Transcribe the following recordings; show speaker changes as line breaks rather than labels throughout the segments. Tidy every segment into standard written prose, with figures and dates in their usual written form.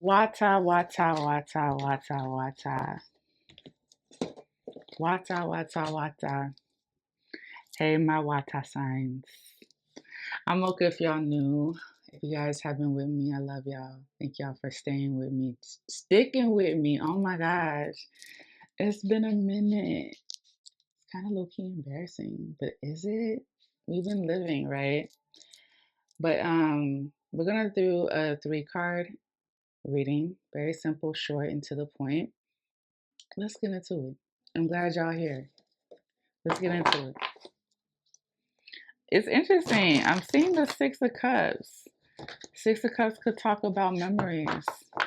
Wata, wata, wata, wata, wata. Wata, wata, wata. Hey, my wata signs. I'm okay if y'all new. If you guys have been with me, I love y'all. Thank y'all for staying with me, sticking with me. Oh my gosh. It's been a minute. It's kind of low key embarrassing, but is it? We've been living, right? But we're gonna do a 3 card reading. Very simple, short, and to the point. Let's get into it. I'm glad y'all here. Let's get into it. It's interesting. I'm seeing the Six of Cups. Six of Cups could talk about memories,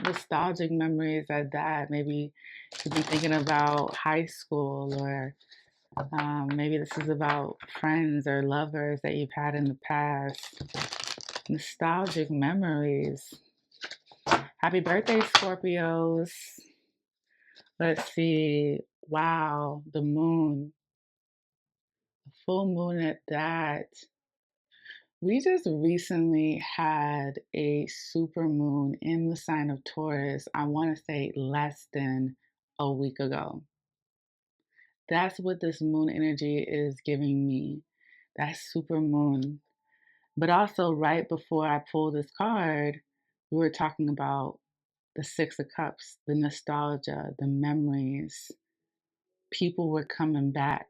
nostalgic memories at that. Maybe you could be thinking about high school, or maybe this is about friends or lovers that you've had in the past. Nostalgic memories. Happy birthday, Scorpios. Let's see. Wow, the moon. Full moon at that. We just recently had a super moon in the sign of Taurus. I want to say less than a week ago. That's what this moon energy is giving me. That super moon. But also, right before I pulled this card, we were talking about the Six of Cups, the nostalgia, the memories. People were coming back.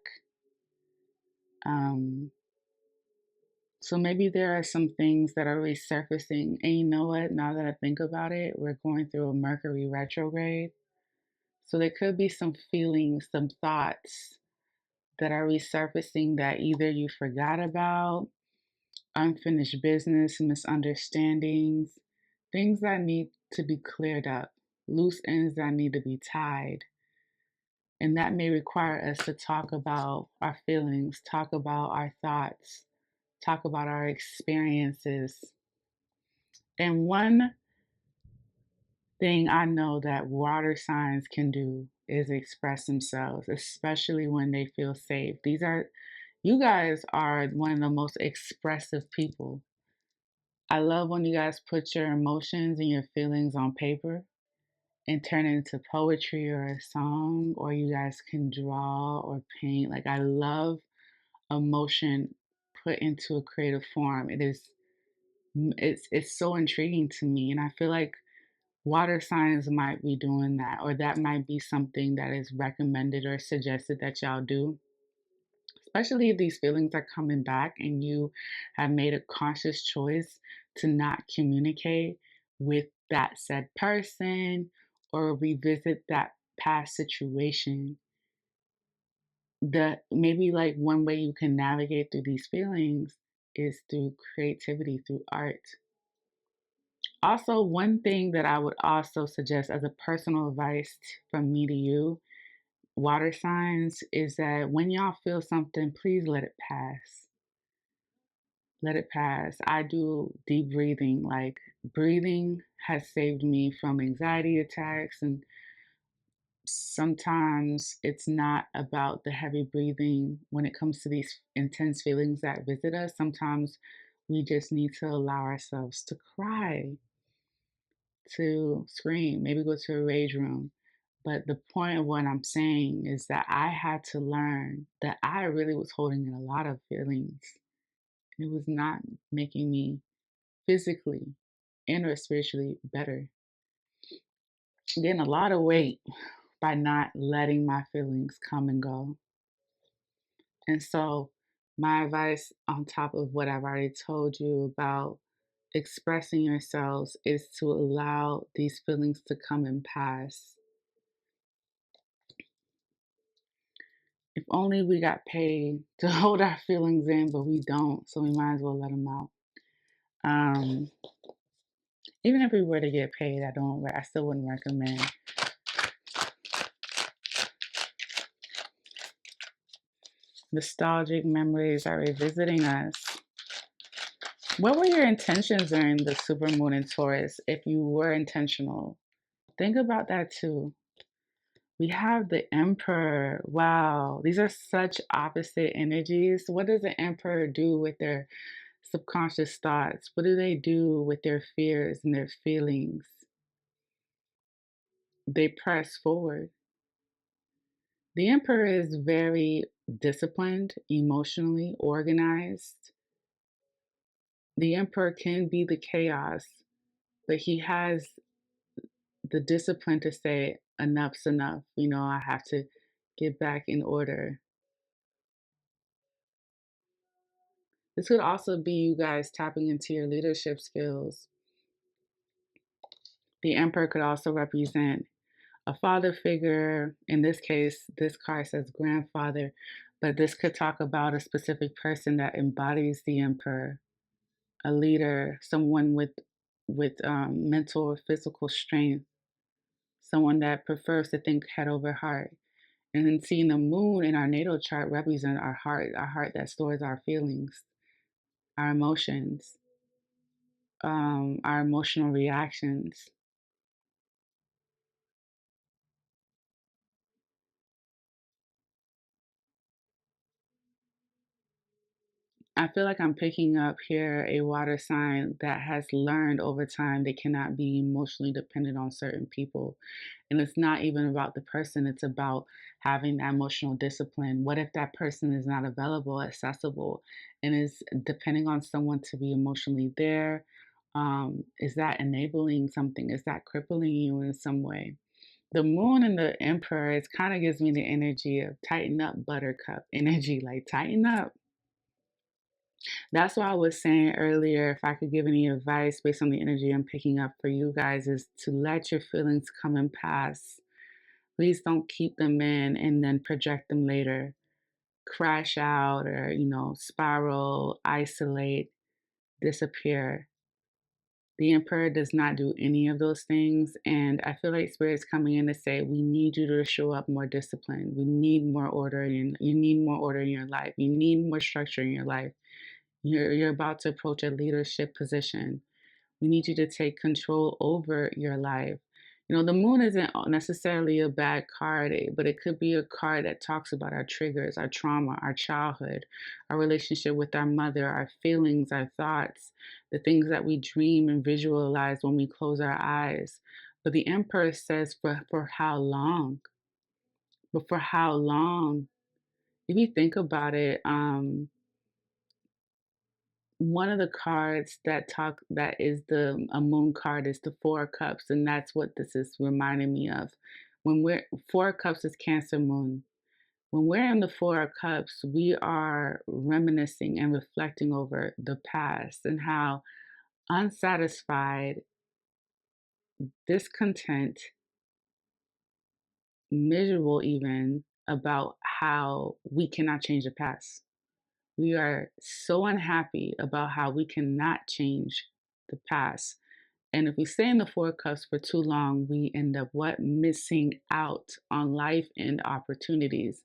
Um, So maybe there are some things that are resurfacing. And you know what? Now that I think about it, we're going through a Mercury retrograde. So there could be some feelings, some thoughts that are resurfacing that either you forgot about, unfinished business, misunderstandings, things that need to be cleared up, loose ends that need to be tied. And that may require us to talk about our feelings, talk about our thoughts, talk about our experiences. And one thing I know that water signs can do is express themselves, especially when they feel safe. You guys are one of the most expressive people. I love when you guys put your emotions and your feelings on paper and turn it into poetry or a song, or you guys can draw or paint. Like, I love emotion put into a creative form. It's so intriguing to me, and I feel like water signs might be doing that, or that might be something that is recommended or suggested that y'all do, especially if these feelings are coming back and you have made a conscious choice to not communicate with that said person or revisit that past situation. The maybe like one way you can navigate through these feelings is through creativity, through art. Also, one thing that I would also suggest as a personal advice from me to you, water signs, is that when y'all feel something, please let it pass. Let it pass. I do deep breathing. Like, breathing has saved me from anxiety attacks. And sometimes it's not about the heavy breathing when it comes to these intense feelings that visit us. Sometimes we just need to allow ourselves to cry, to scream, maybe go to a rage room. But the point of what I'm saying is that I had to learn that I really was holding in a lot of feelings. It was not making me physically and or spiritually better. Getting a lot of weight by not letting my feelings come and go. And so, my advice on top of what I've already told you about expressing yourselves is to allow these feelings to come and pass. If only we got paid to hold our feelings in, but we don't, so we might as well let them out. Um, Even if we were to get paid, I still wouldn't recommend. Nostalgic memories are revisiting us. What were your intentions during the supermoon in Taurus? If you were intentional, think about that too. We have the Emperor. Wow, these are such opposite energies. What does the Emperor do with their subconscious thoughts? What do they do with their fears and their feelings? they press forward. The Emperor is very disciplined, emotionally organized. The Emperor can be the chaos, but he has the discipline to say, enough's enough. I have to get back in order. This could also be you guys tapping into your leadership skills. The Emperor could also represent a father figure. In this case, this card says grandfather, but this could talk about a specific person that embodies the Emperor, a leader, someone with mental or physical strength, someone that prefers to think head over heart. And then seeing the moon in our natal chart represent our heart that stores our feelings, our emotions, our emotional reactions. I feel like I'm picking up here a water sign that has learned over time they cannot be emotionally dependent on certain people. And it's not even about the person, it's about having that emotional discipline. What if that person is not available, accessible, and is depending on someone to be emotionally there? Is that enabling something? Is that crippling you in some way? The moon and the emperor, it kind of gives me the energy of tighten up, buttercup energy, like tighten up. That's why I was saying earlier, if I could give any advice based on the energy I'm picking up for you guys, is to let your feelings come and pass. Please don't keep them in and then project them later. Crash out or, spiral, isolate, disappear. The Emperor does not do any of those things. And I feel like Spirit's coming in to say, we need you to show up more disciplined. We need more order. You need more order in your life. You need more structure in your life. You're about to approach a leadership position. We need you to take control over your life. The moon isn't necessarily a bad card, but it could be a card that talks about our triggers, our trauma, our childhood, our relationship with our mother, our feelings, our thoughts, the things that we dream and visualize when we close our eyes. But the Emperor says, for how long? But for how long? If you think about it, one of the cards that is the a moon card is the Four of Cups, and that's what this is reminding me of. When we're Four of Cups is Cancer moon. When we're in the Four of Cups, we are reminiscing and reflecting over the past and how unsatisfied, discontent, miserable even about how we cannot change the past. We are so unhappy about how we cannot change the past. And if we stay in the Four of Cups for too long, we end up what? Missing out on life and opportunities.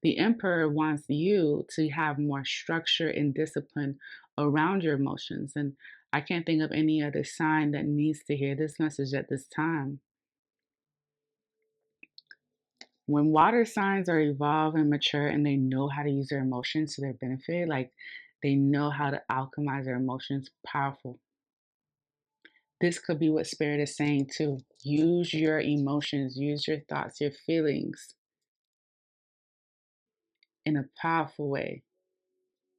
The Emperor wants you to have more structure and discipline around your emotions. And I can't think of any other sign that needs to hear this message at this time. When water signs are evolved and mature and they know how to use their emotions to their benefit, like they know how to alchemize their emotions, powerful. This could be what Spirit is saying too. Use your emotions, use your thoughts, your feelings in a powerful way.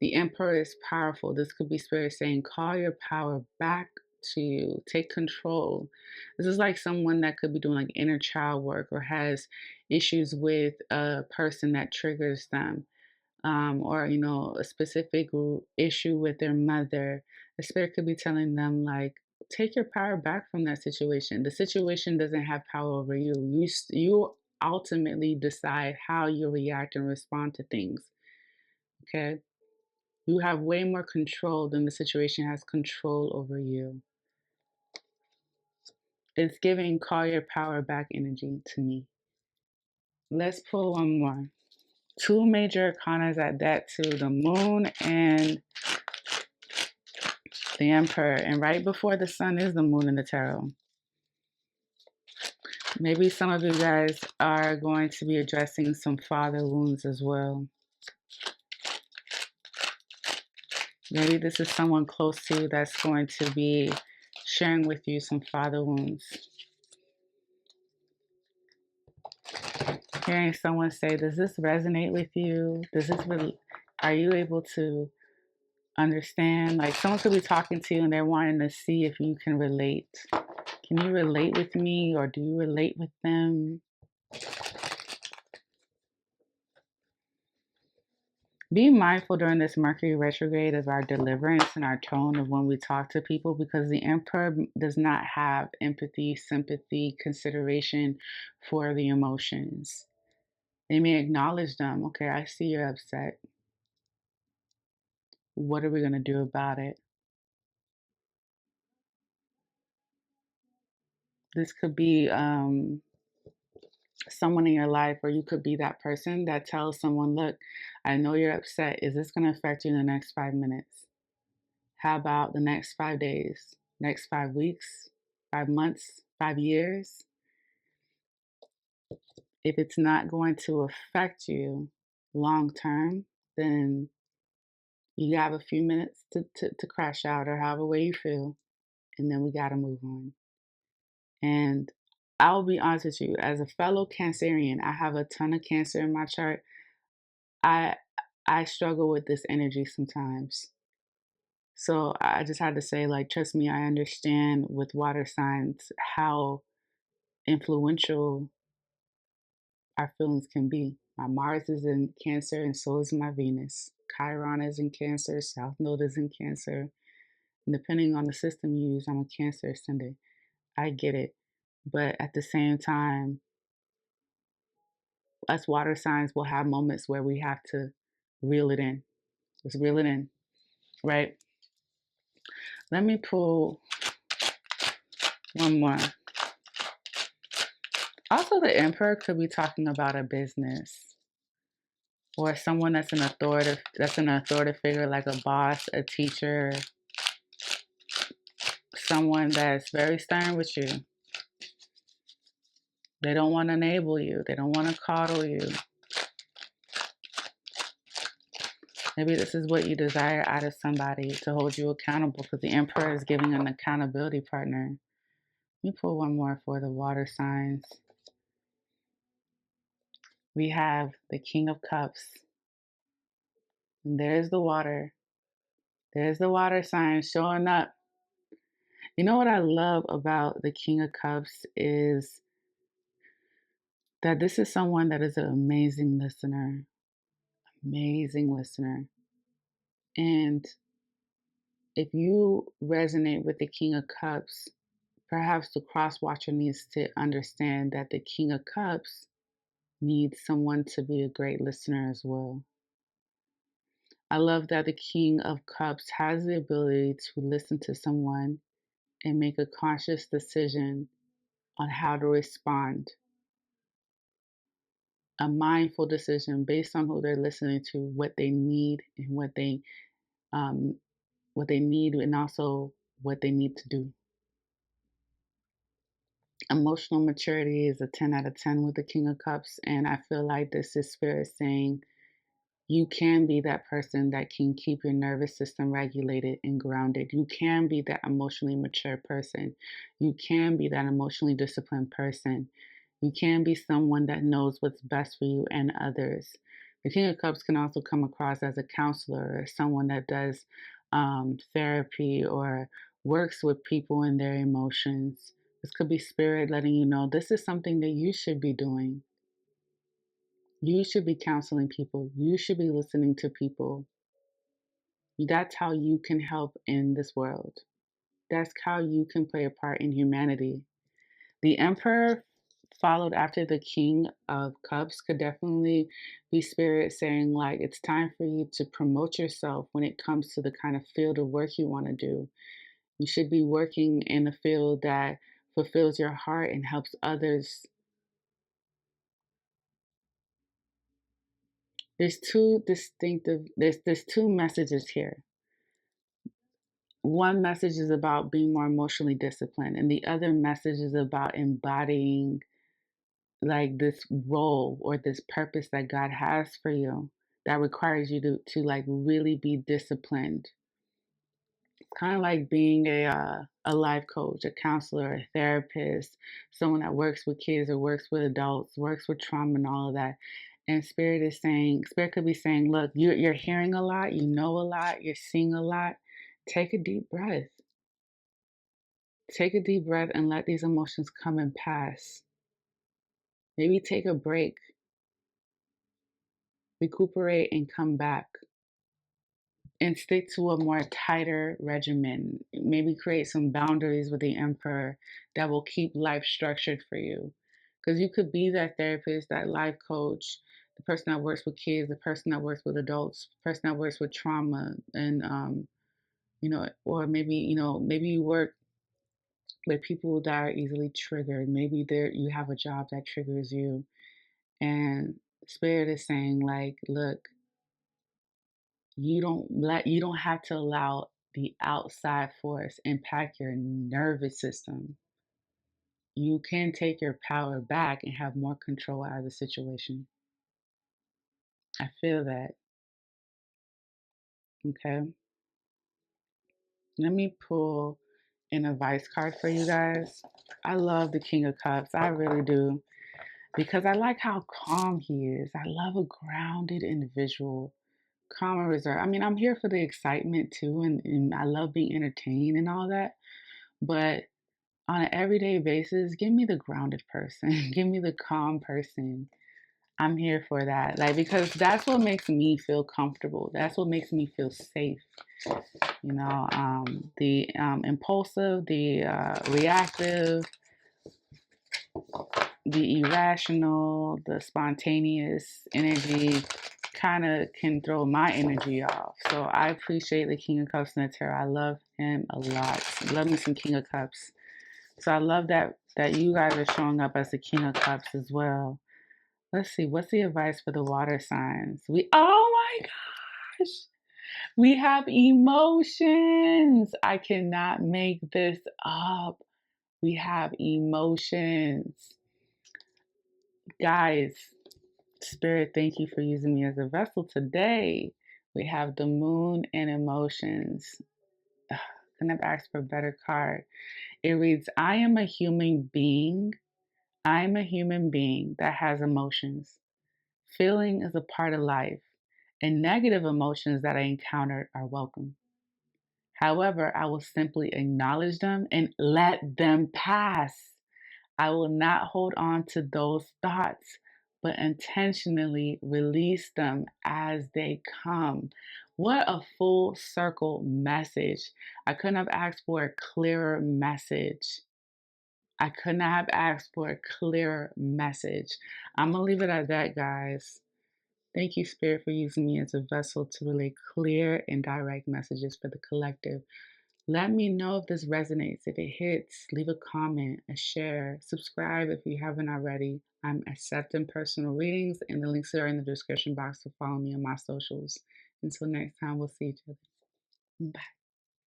The Emperor is powerful. This could be Spirit saying, call your power back to you, take control. This is like someone that could be doing like inner child work or has issues with a person that triggers them. Or a specific issue with their mother. The spirit could be telling them like, take your power back from that situation. The situation doesn't have power over you. You ultimately decide how you react and respond to things. Okay, you have way more control than the situation has control over you. It's giving call your power back energy to me. Let's pull one more. Two major arcanas at that too, the moon and the Emperor, and right before the sun is the moon in the tarot. Maybe some of you guys are going to be addressing some father wounds as well. Maybe this is someone close to you that's going to be sharing with you some father wounds. Hearing someone say, does this resonate with you? Are you able to understand? Like someone could be talking to you and they're wanting to see if you can relate. Can you relate with me, or do you relate with them? Be mindful during this Mercury retrograde of our deliverance and our tone of when we talk to people, because the Emperor does not have empathy, sympathy, consideration for the emotions. They may acknowledge them. Okay, I see you're upset. What are we going to do about it? This could be someone in your life, or you could be that person that tells someone, look, I know you're upset. Is this going to affect you in the next 5 minutes? How about the next 5 days, next 5 weeks, 5 months, 5 years? If it's not going to affect you long term, then you have a few minutes to crash out, or however way you feel, and then we got to move on. And I'll be honest with you, as a fellow Cancerian, I have a ton of Cancer in my chart. I I struggle with this energy sometimes. So I just had to say, like, trust me, I understand with water signs how influential our feelings can be. My Mars is in Cancer, and so is my Venus. Chiron is in Cancer, South Node is in Cancer. And depending on the system you use, I'm a Cancer ascendant. I get it. But at the same time, us water signs will have moments where we have to reel it in. Just reel it in, right? Let me pull one more. Also, the Emperor could be talking about a business, or someone that's an authoritative figure, like a boss, a teacher, someone that's very stern with you. They don't want to enable you. They don't want to coddle you. Maybe this is what you desire out of somebody, to hold you accountable, because the Emperor is giving an accountability partner. Let me pull one more for the water signs. We have the King of Cups. And there's the water. There's the water sign showing up. You know what I love about the King of Cups is that this is someone that is an amazing listener. Amazing listener. And if you resonate with the King of Cups, perhaps the cross watcher needs to understand that the King of Cups needs someone to be a great listener as well. I love that the King of Cups has the ability to listen to someone and make a conscious decision on how to respond. A mindful decision based on who they're listening to, what they need, and um, what they need, and also what they need to do. Emotional maturity is a 10 out of 10 with the King of Cups, and I feel like this is Spirit saying you can be that person that can keep your nervous system regulated and grounded. You can be that emotionally mature person. You can be that emotionally disciplined person. You can be someone that knows what's best for you and others. The King of Cups can also come across as a counselor, or someone that does therapy or works with people and their emotions. This could be Spirit letting you know this is something that you should be doing. You should be counseling people. You should be listening to people. That's how you can help in this world. That's how you can play a part in humanity. The Emperor, followed after the King of Cups, could definitely be Spirit saying, like, it's time for you to promote yourself when it comes to the kind of field of work you want to do. You should be working in a field that fulfills your heart and helps others. There's two messages here. One message is about being more emotionally disciplined, and the other message is about embodying like this role or this purpose that God has for you, that requires you to like really be disciplined kind of like being a life coach, a counselor, a therapist, someone that works with kids or works with adults, works with trauma and all of that. And spirit is saying, spirit could be saying, look, you're hearing a lot, you know a lot, you're seeing a lot. Take a deep breath. Take a deep breath and let these emotions come and pass. Maybe take a break, recuperate, and come back. And stick to a more tighter regimen. Maybe create some boundaries with the emperor that will keep life structured for you. Because you could be that therapist, that life coach, the person that works with kids, the person that works with adults, the person that works with trauma, and or maybe maybe you work with people that are easily triggered. Maybe you have a job that triggers you, and spirit is saying like, look, you don't have to allow the outside force impact your nervous system. You can take your power back and have more control out of the situation. I feel that. Okay. Let me pull an advice card for you guys. I love the King of Cups. I really do. Because I like how calm he is. I love a grounded individual, calm and reserved. I mean, I'm here for the excitement too, and I love being entertained and all that. But on an everyday basis, give me the grounded person. Give me the calm person. I'm here for that. Like, because that's what makes me feel comfortable. That's what makes me feel safe. The impulsive, the reactive, the irrational, the spontaneous energy kind of can throw my energy off. So I appreciate the King of Cups in the tarot. I love him a lot. Love me some King of Cups. So I love that you guys are showing up as the King of Cups as well. Let's see, what's the advice for the water signs? Oh my gosh, we have emotions. I cannot make this up. We have emotions. Guys, Spirit, thank you for using me as a vessel today. We have the moon and emotions. Couldn't have asked for a better card. It reads, I am a human being. I'm a human being that has emotions. Feeling is a part of life, and negative emotions that I encounter are welcome. However, I will simply acknowledge them and let them pass. I will not hold on to those thoughts, but intentionally release them as they come. What a full circle message. I couldn't have asked for a clearer message. I could not have asked for a clearer message. I'm going to leave it at that, guys. Thank you, Spirit, for using me as a vessel to relay clear and direct messages for the collective. Let me know if this resonates. If it hits, leave a comment, a share, subscribe if you haven't already. I'm accepting personal readings, and the links are in the description box to follow me on my socials. Until next time, we'll see each other. Bye.